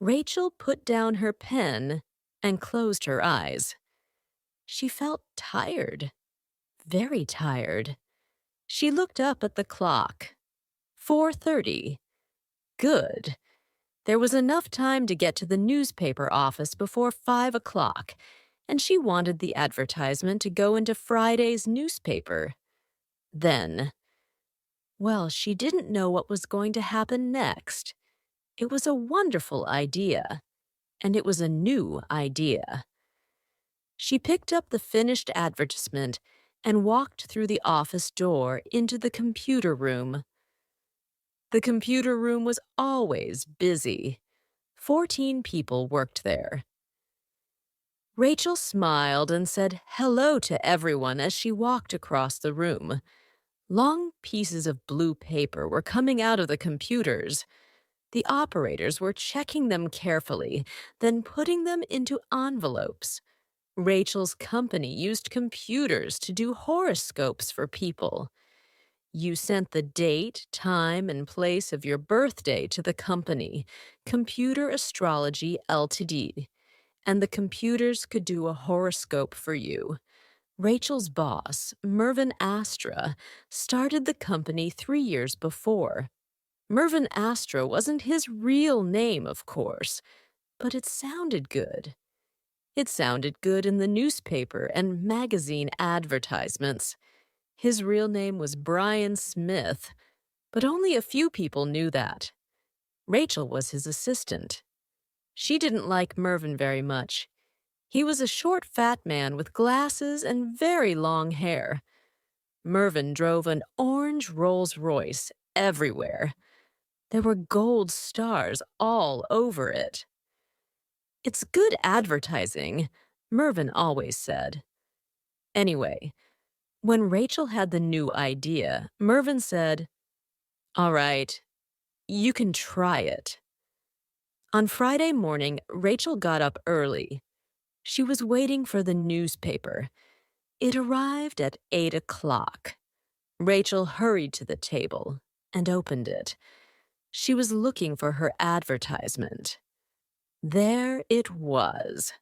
Rachel put down her pen and closed her eyes. She felt tired, very tired. She looked up at the clock. 4:30. Good. There was enough time to get to the newspaper office before 5 o'clock, and she wanted the advertisement to go into Friday's newspaper. Then, well, she didn't know what was going to happen next. It was a wonderful idea, and it was a new idea. She picked up the finished advertisement and walked through the office door into the computer room. The computer room was always busy. 14 people worked there. Rachel smiled and said hello to everyone as she walked across the room. Long pieces of blue paper were coming out of the computers. The operators were checking them carefully, then putting them into envelopes. Rachel's company used computers to do horoscopes for people. You sent the date, time, and place of your birthday to the company, Computer Astrology Ltd., and the computers could do a horoscope for you. Rachel's boss, Mervyn started the company 3 years before. Mervyn wasn't his real name, of course, but it sounded good. It sounded good in the newspaper and magazine advertisements. His real name was Brian Smith, but only a few people knew that. Rachel was his assistant. She didn't like Mervyn very much. He was a short, fat man with glasses and very long hair. Mervyn drove an orange Rolls-Royce everywhere. There were gold stars all over it. "It's good advertising," Mervyn always said. Anyway, when Rachel had the new idea, Mervyn said, "All right, you can try it." On Friday morning, Rachel got up early. She was waiting for the newspaper. It arrived at 8 o'clock. Rachel hurried to the table and opened it. She was looking for her advertisement. There it was.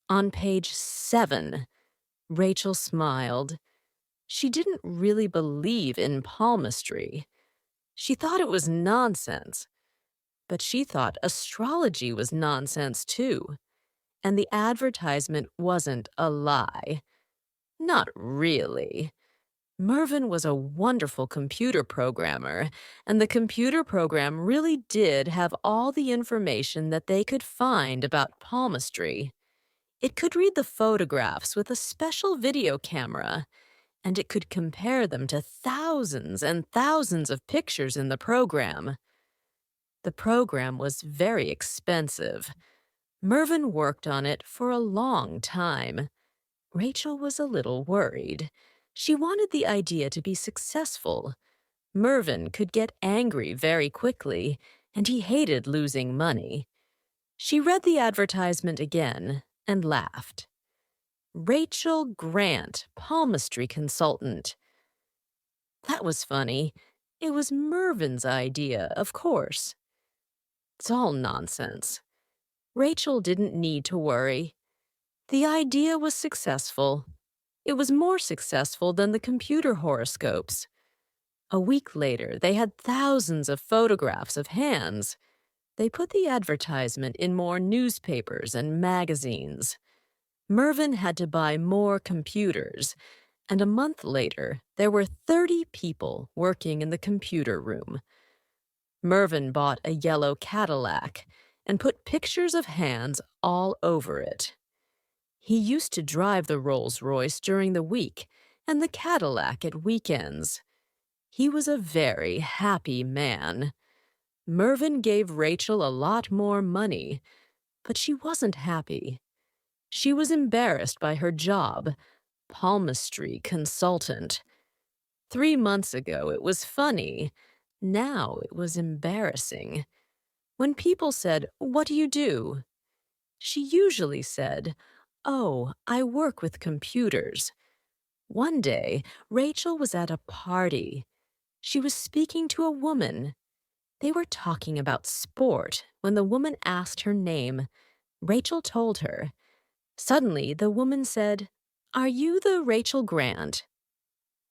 On page 7, Rachel smiled. She didn't really believe in palmistry. She thought it was nonsense. But she thought astrology was nonsense too. And the advertisement wasn't a lie. Not really. Mervyn was a wonderful computer programmer, and the computer program really did have all the information that they could find about palmistry. It could read the photographs with a special video camera, and it could compare them to thousands and thousands of pictures in the program. The program was very expensive. Mervyn worked on it for a long time. Rachel was a little worried. She wanted the idea to be successful. Mervyn could get angry very quickly, and he hated losing money. She read the advertisement again and laughed. Rachel Grant, palmistry consultant. That was funny. It was Mervyn's idea, of course. It's all nonsense. Rachel didn't need to worry. The idea was successful. It was more successful than the computer horoscopes. A week later, they had thousands of photographs of hands. They put the advertisement in more newspapers and magazines. Mervyn had to buy more computers, and a month later, there were 30 people working in the computer room. Mervyn bought a yellow Cadillac and put pictures of hands all over it. He used to drive the Rolls-Royce during the week and the Cadillac at weekends. He was a very happy man. Mervyn gave Rachel a lot more money, but she wasn't happy. She was embarrassed by her job, palmistry consultant. 3 months ago, it was funny. Now it was embarrassing. When people said, "What do you do?" she usually said, "Oh, I work with computers." One day, Rachel was at a party. She was speaking to a woman. They were talking about sport when the woman asked her name. Rachel told her. Suddenly, the woman said, "Are you the Rachel Grant?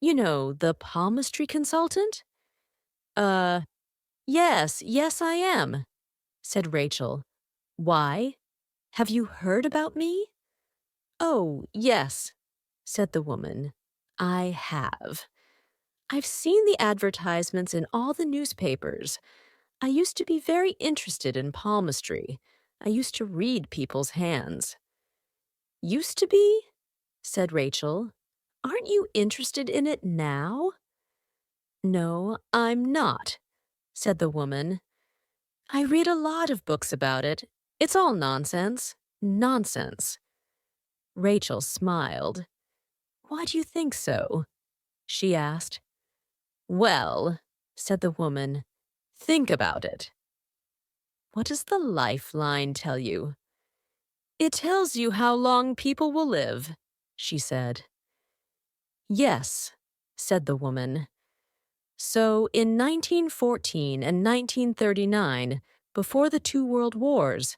You know, the palmistry consultant?" Uh, yes, I am, said Rachel. "Why? Have you heard about me?" "Oh, yes," said the woman. "I have. I've seen the advertisements in all the newspapers. I used to be very interested in palmistry. I used to read people's hands." "Used to be?" said Rachel. "Aren't you interested in it now?" "No, I'm not," said the woman. "I read a lot of books about it. It's all nonsense. Nonsense." Rachel smiled. "Why do you think so?" she asked. "Well," said the woman, "think about it." "What does the lifeline tell you?" "It tells you how long people will live," she said. "Yes," said the woman. "So in 1914 and 1939, before the two world wars,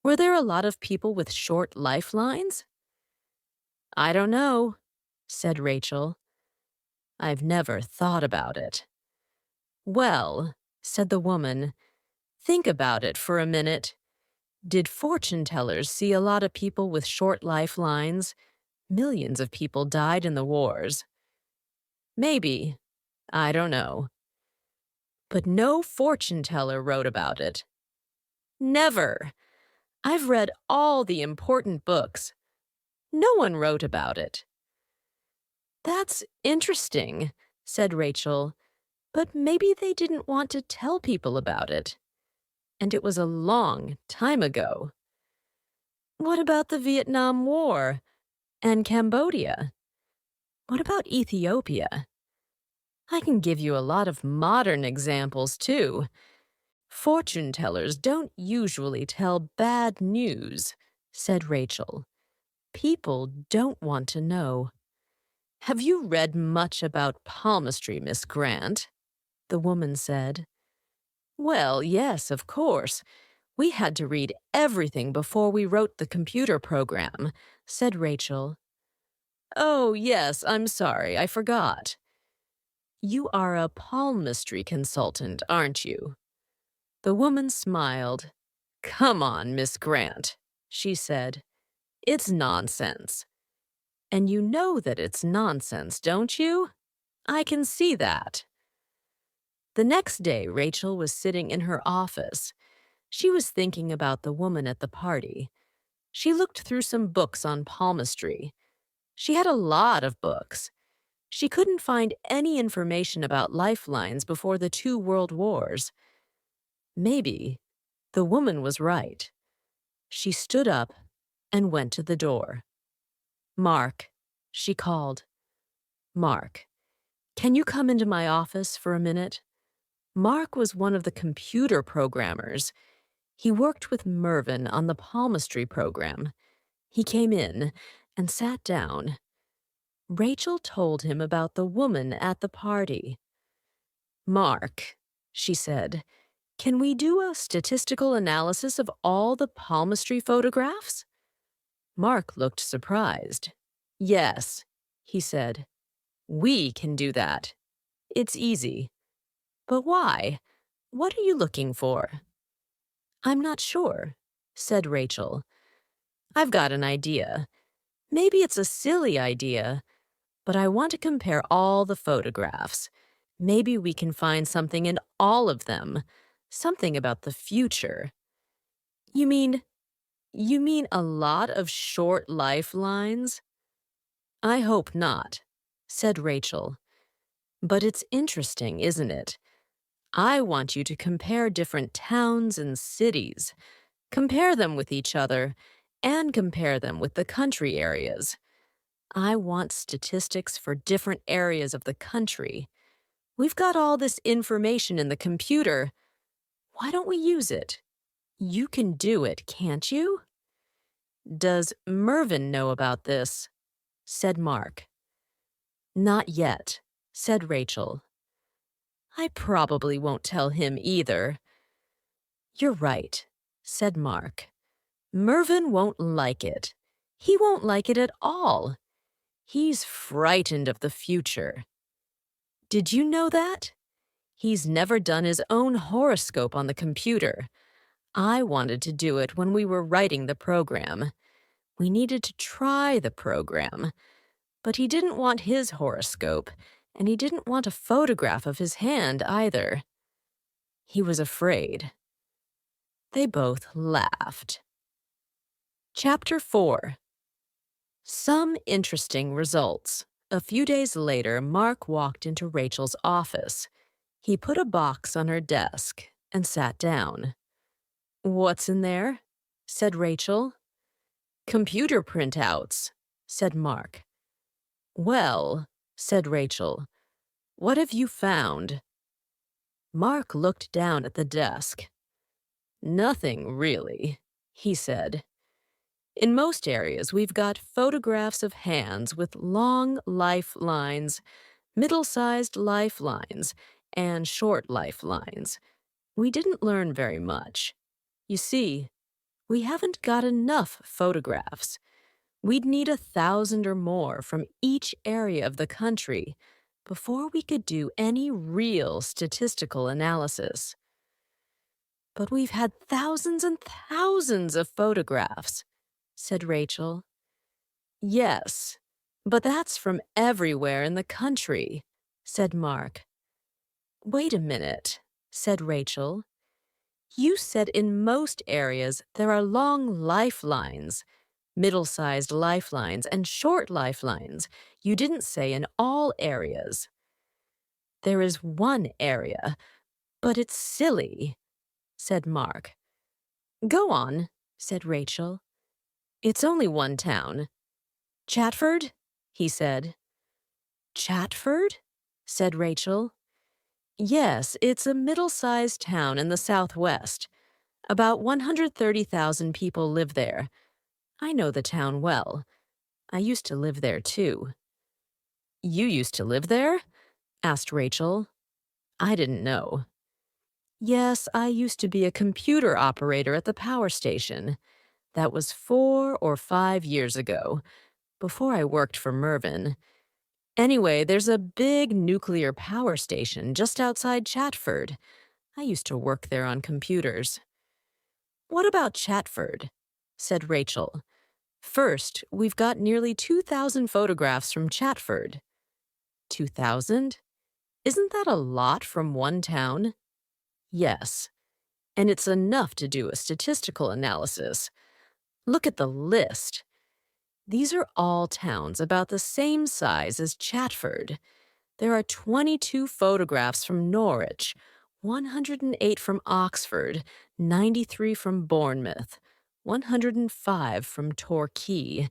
were there a lot of people with short lifelines?" "I don't know," said Rachel. "I've never thought about it." "Well," said the woman, "think about it for a minute. Did fortune tellers see a lot of people with short lifelines? Millions of people died in the wars." "Maybe. I don't know." "But no fortune teller wrote about it." "Never. I've read all the important books. No one wrote about it." "That's interesting," said Rachel, "but maybe they didn't want to tell people about it. And it was a long time ago." "What about the Vietnam War and Cambodia? What about Ethiopia? I can give you a lot of modern examples, too. Fortune tellers don't usually tell bad news," said Rachel. "People don't want to know." "Have you read much about palmistry, Miss Grant?" the woman said. "Well, yes, of course. We had to read everything before we wrote the computer program," said Rachel. "Oh, yes, I'm sorry, I forgot. You are a palmistry consultant, aren't you?" The woman smiled. "Come on, Miss Grant," she said. "It's nonsense. And you know that it's nonsense, don't you? I can see that." The next day, Rachel was sitting in her office. She was thinking about the woman at the party. She looked through some books on palmistry. She had a lot of books. She couldn't find any information about lifelines before the two world wars. Maybe the woman was right. She stood up and went to the door. "Mark," she called. "Mark, can you come into my office for a minute?" Mark was one of the computer programmers. He worked with Mervyn on the palmistry program. He came in and sat down. Rachel told him about the woman at the party. "Mark," she said, "can we do a statistical analysis of all the palmistry photographs?" Mark looked surprised. "Yes," he said, "we can do that. It's easy." "But why? What are you looking for?" "I'm not sure," said Rachel. "I've got an idea. Maybe it's a silly idea, but I want to compare all the photographs. Maybe we can find something in all of them, something about the future." "You mean, you mean a lot of short lifelines?" "I hope not," said Rachel. "But it's interesting, isn't it? I want you to compare different towns and cities. Compare them with each other, and compare them with the country areas. I want statistics for different areas of the country. We've got all this information in the computer. Why don't we use it? You can do it, can't you?" "Does Mervyn know about this?" said Mark. "Not yet," said Rachel. I probably won't tell him either. You're right, said Mark. Mervyn won't like it. He won't like it at all. He's frightened of the future. Did you know that? He's never done his own horoscope on the computer. I wanted to do it when we were writing the program. We needed to try the program. But he didn't want his horoscope, and he didn't want a photograph of his hand either. He was afraid. They both laughed. Chapter 4. Some interesting results. A few days later, Mark walked into Rachel's office. He put a box on her desk and sat down. "What's in there?" said Rachel. "Computer printouts," said Mark. "Well," said Rachel, "what have you found?" Mark looked down at the desk. "Nothing, really," he said. "In most areas, we've got photographs of hands with long lifelines, middle-sized lifelines, and short lifelines. We didn't learn very much. You see, we haven't got enough photographs. We'd need 1,000 or more from each area of the country before we could do any real statistical analysis." "But we've had thousands and thousands of photographs," said Rachel. "Yes, but that's from everywhere in the country," said Mark. "Wait a minute," said Rachel. "You said in most areas there are long lifelines, middle-sized lifelines, and short lifelines. You didn't say in all areas." "There is one area, but it's silly," said Mark. "Go on," said Rachel. "It's only one town." "Chatford?" he said. "Chatford?" said Rachel. "Yes, it's a middle-sized town in the southwest. About 130,000 people live there. I know the town well. I used to live there, too." "You used to live there?" asked Rachel. I didn't know. "Yes, I used to be a computer operator at the power station. That was 4 or 5 years ago, before I worked for Mervyn. Anyway, there's a big nuclear power station just outside Chatford. I used to work there on computers." "What about Chatford?" said Rachel. "First, we've got nearly 2,000 photographs from Chatford." 2,000? Isn't that a lot from one town? Yes, and it's enough to do a statistical analysis. Look at the list. These are all towns about the same size as Chatford. There are 22 photographs from Norwich, 108 from Oxford, 93 from Bournemouth, 105 from Torquay,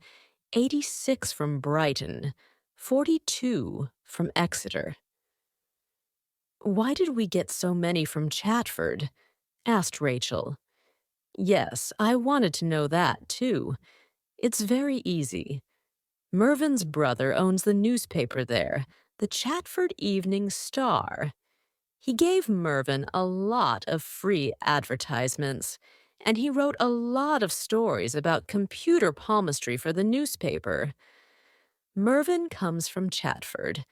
86 from Brighton, 42 from Exeter. "Why did we get so many from Chatford?" asked Rachel. "Yes, I wanted to know that, too. It's very easy. Mervyn's brother owns the newspaper there, the Chatford Evening Star. He gave Mervyn a lot of free advertisements, and he wrote a lot of stories about computer palmistry for the newspaper. Mervyn comes from Chatford.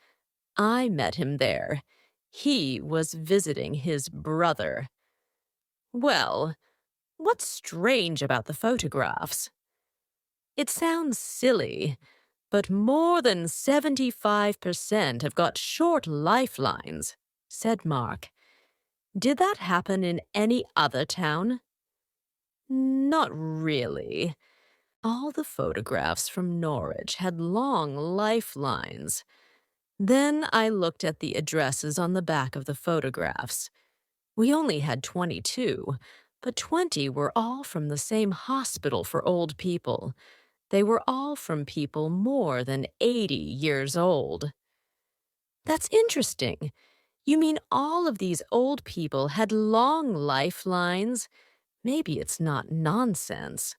I met him there. He was visiting his brother." "Well, what's strange about the photographs?" "It sounds silly, but more than 75% have got short lifelines," said Mark. "Did that happen in any other town?" "Not really. All the photographs from Norwich had long lifelines. Then I looked at the addresses on the back of the photographs. We only had 22, but 20 were all from the same hospital for old people. They were all from people more than 80 years old." "That's interesting. You mean all of these old people had long lifelines? Maybe it's not nonsense."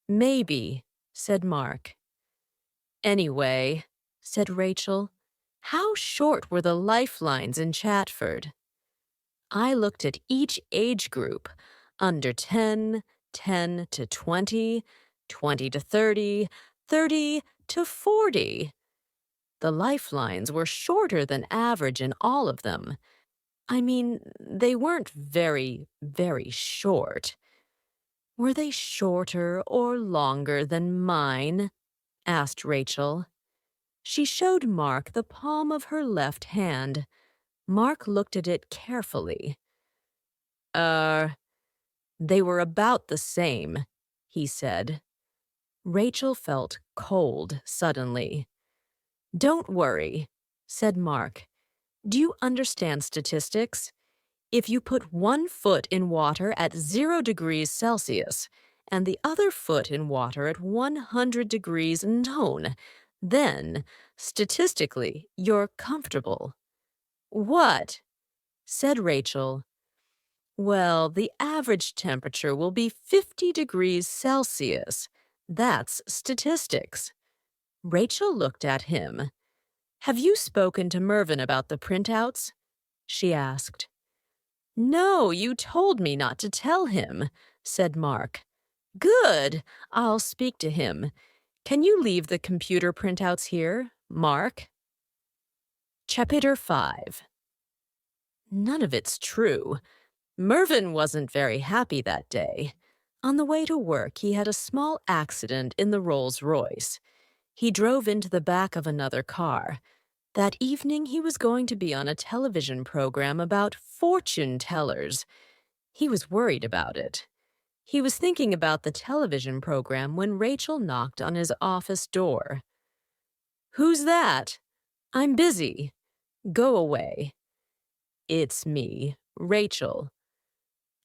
"Maybe," said Mark. "Anyway," said Rachel, How short were the lifelines in Chatford? I looked at each age group, under 10, 10 to 20, 20 to 30, 30 to 40. The lifelines were shorter than average in all of them. I mean, they weren't very, very short. Were they shorter or longer than mine? Asked Rachel. She showed Mark the palm of her left hand. Mark looked at it carefully. They were about the same, he said. Rachel felt cold suddenly. Don't worry, said Mark. Do you understand statistics? If you put one foot in water at 0 degrees Celsius and the other foot in water at 100 degrees None, then, statistically, you're comfortable. What? Said Rachel. Well, the average temperature will be 50 degrees Celsius. That's statistics. Rachel looked at him. Have you spoken to Mervyn about the printouts? She asked. No, you told me not to tell him, said Mark. Good, I'll speak to him. Can you leave the computer printouts here, Mark? Chapter 5. None of it's true. Mervyn wasn't very happy that day. On the way to work, he had a small accident in the Rolls-Royce. He drove into the back of another car. That evening, he was going to be on a television program about fortune tellers. He was worried about it. He was thinking about the television program when Rachel knocked on his office door. Who's that? I'm busy. Go away. It's me, Rachel.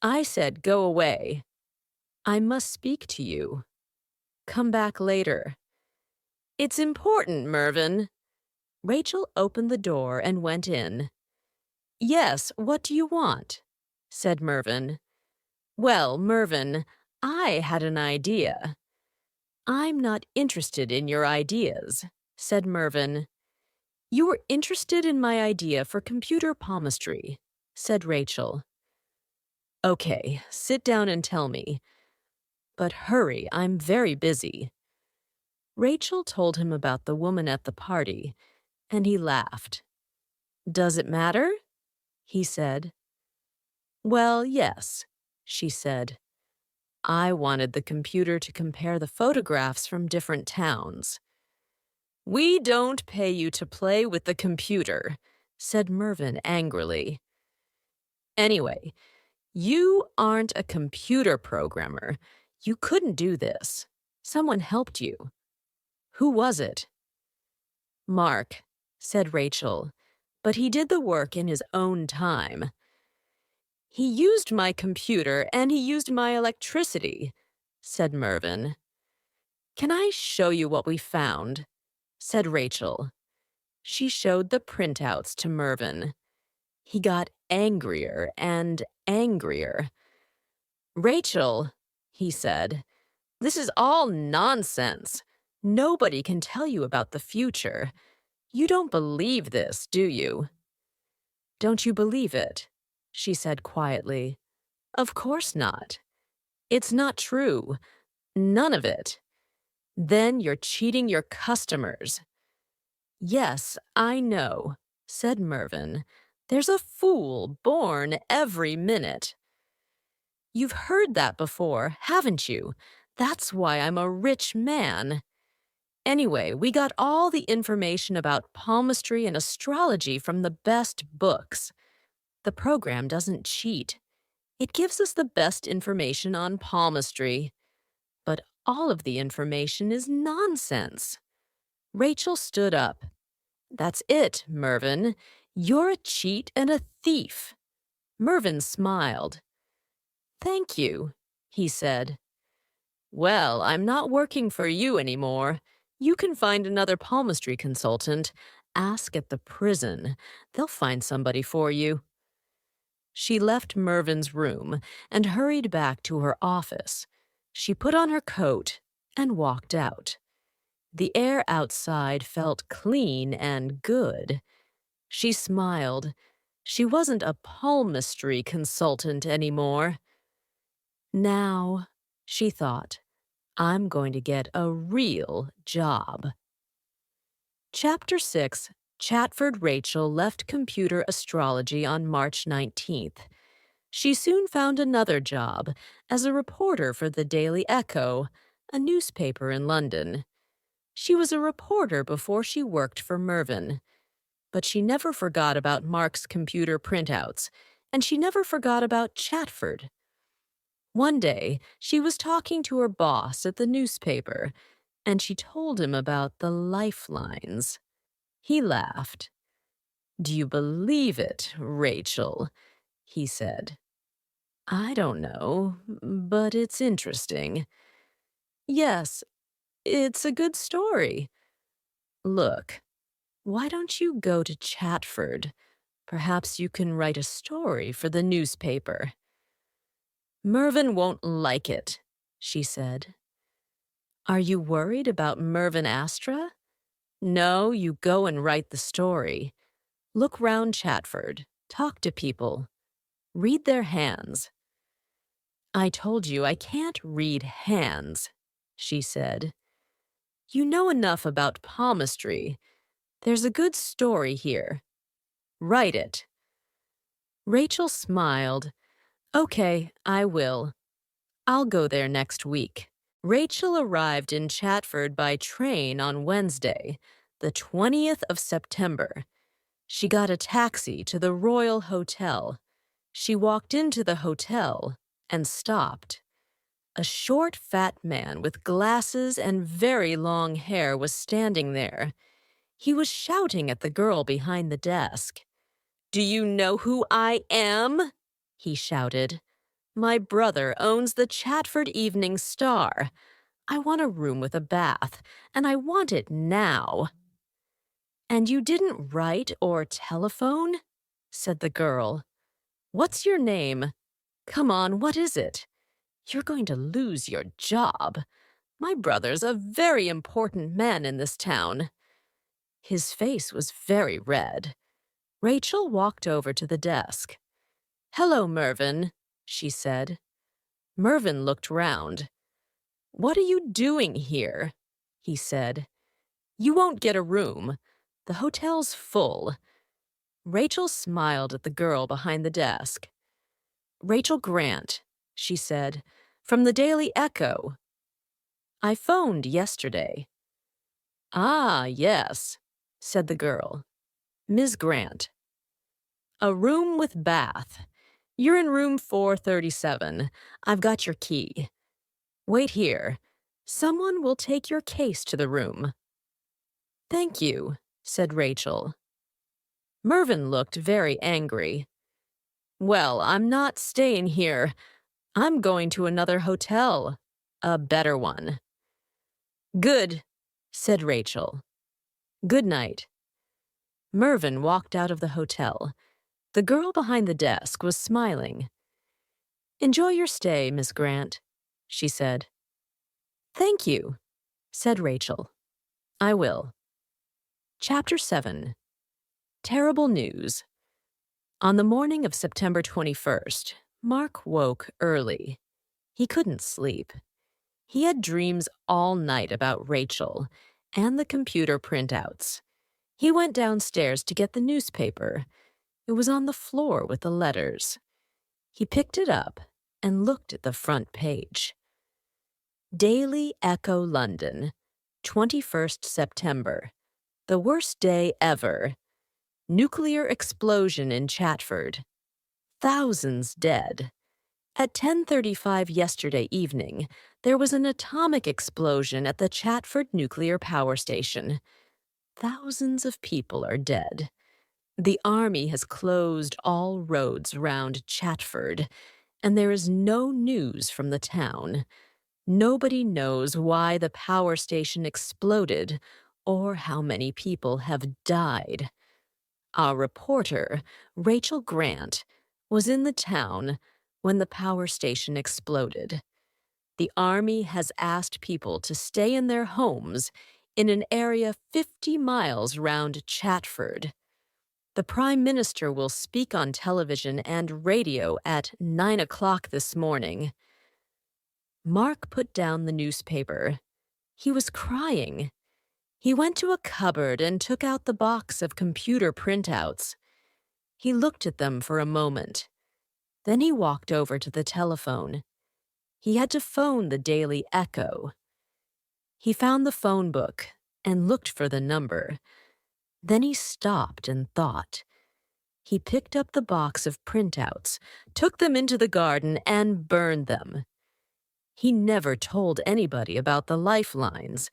I said go away. I must speak to you. Come back later. It's important, Mervyn. Rachel opened the door and went in. Yes, what do you want? Said Mervyn. Well, Mervyn, I had an idea. I'm not interested in your ideas, said Mervyn. You were interested in my idea for computer palmistry, said Rachel. Okay, sit down and tell me. But hurry, I'm very busy. Rachel told him about the woman at the party, and he laughed. Does it matter? He said. Well, yes, she said. I wanted the computer to compare the photographs from different towns. We don't pay you to play with the computer, said Mervyn angrily. Anyway, you aren't a computer programmer. You couldn't do this. Someone helped you. Who was it? Mark, said Rachel, but he did the work in his own time. He used my computer and he used my electricity, said Mervyn. Can I show you what we found? Said Rachel. She showed the printouts to Mervyn. He got angrier and angrier. Rachel, he said, this is all nonsense. Nobody can tell you about the future. You don't believe this, do you? Don't you believe it? She said quietly. Of course not. It's not true. None of it. Then you're cheating your customers. Yes, I know, said Mervyn. There's a fool born every minute. You've heard that before, haven't you? That's why I'm a rich man. Anyway, we got all the information about palmistry and astrology from the best books. The program doesn't cheat. It gives us the best information on palmistry. But all of the information is nonsense. Rachel stood up. That's it, Mervyn. You're a cheat and a thief. Mervyn smiled. Thank you, he said. Well, I'm not working for you anymore. You can find another palmistry consultant. Ask at the prison. They'll find somebody for you. She left Mervyn's room and hurried back to her office. She put on her coat and walked out. The air outside felt clean and good. She smiled. She wasn't a palmistry consultant anymore. Now, she thought, I'm going to get a real job. Chapter 6, Chatford Rachel left computer astrology on March 19th. She soon found another job as a reporter for the Daily Echo, a newspaper in London. She was a reporter before she worked for Mervyn. But she never forgot about Mark's computer printouts, and she never forgot about Chatford. One day, she was talking to her boss at the newspaper, and she told him about the lifelines. He laughed. "Do you believe it, Rachel?" he said. "I don't know, but it's interesting." "Yes, it's a good story. Look, why don't you go to Chatford? Perhaps you can write a story for the newspaper." "Mervyn won't like it," she said. "Are you worried about Mervyn Astra?" "No, you go and write the story. Look round Chatford. Talk to people. Read their hands." "I told you I can't read hands," she said. "You know enough about palmistry. There's a good story here. Write it." Rachel smiled. "Okay, I will. I'll go there next week." Rachel arrived in Chatford by train on Wednesday, the 20th of September. She got a taxi to the Royal Hotel. She walked into the hotel and stopped. A short, fat man with glasses and very long hair was standing there. He was shouting at the girl behind the desk. "Do you know who I am?" he shouted. "My brother owns the Chatford Evening Star. I want a room with a bath, and I want it now." "And you didn't write or telephone?" said the girl. "What's your name? Come on, what is it? You're going to lose your job. My brother's a very important man in this town." His face was very red. Rachel walked over to the desk. "Hello, Mervyn," she said. Mervyn looked round. "What are you doing here?" he said. "You won't get a room. The hotel's full." Rachel smiled at the girl behind the desk. "Rachel Grant," she said, "from the Daily Echo. I phoned yesterday." "Ah, yes," said the girl. "Ms. Grant." "A room with bath. You're in room 437. I've got your key. Wait here. Someone will take your case to the room." "Thank you," said Rachel. Mervyn looked very angry. "Well, I'm not staying here. I'm going to another hotel. A better one." "Good," said Rachel. "Good night." Mervyn walked out of the hotel. The girl behind the desk was smiling. "Enjoy your stay, Miss Grant," she said. "Thank you," said Rachel. "I will." Chapter 7. Terrible News. On the morning of September 21st, Mark woke early. He couldn't sleep. He had dreams all night about Rachel and the computer printouts. He went downstairs to get the newspaper. It was on the floor with the letters. He picked it up and looked at the front page. Daily Echo London, 21st September. The worst day ever. Nuclear explosion in Chatford. Thousands dead. At 10:35 yesterday evening, there was an atomic explosion at the Chatford nuclear power station. Thousands of people are dead. The army has closed all roads round Chatford, and there is no news from the town. Nobody knows why the power station exploded or how many people have died. Our reporter, Rachel Grant, was in the town when the power station exploded. The army has asked people to stay in their homes in an area 50 miles round Chatford. The Prime Minister will speak on television and radio at 9 o'clock this morning. Mark put down the newspaper. He was crying. He went to a cupboard and took out the box of computer printouts. He looked at them for a moment. Then he walked over to the telephone. He had to phone the Daily Echo. He found the phone book and looked for the number. Then he stopped and thought. He picked up the box of printouts, took them into the garden, and burned them. He never told anybody about the lifelines.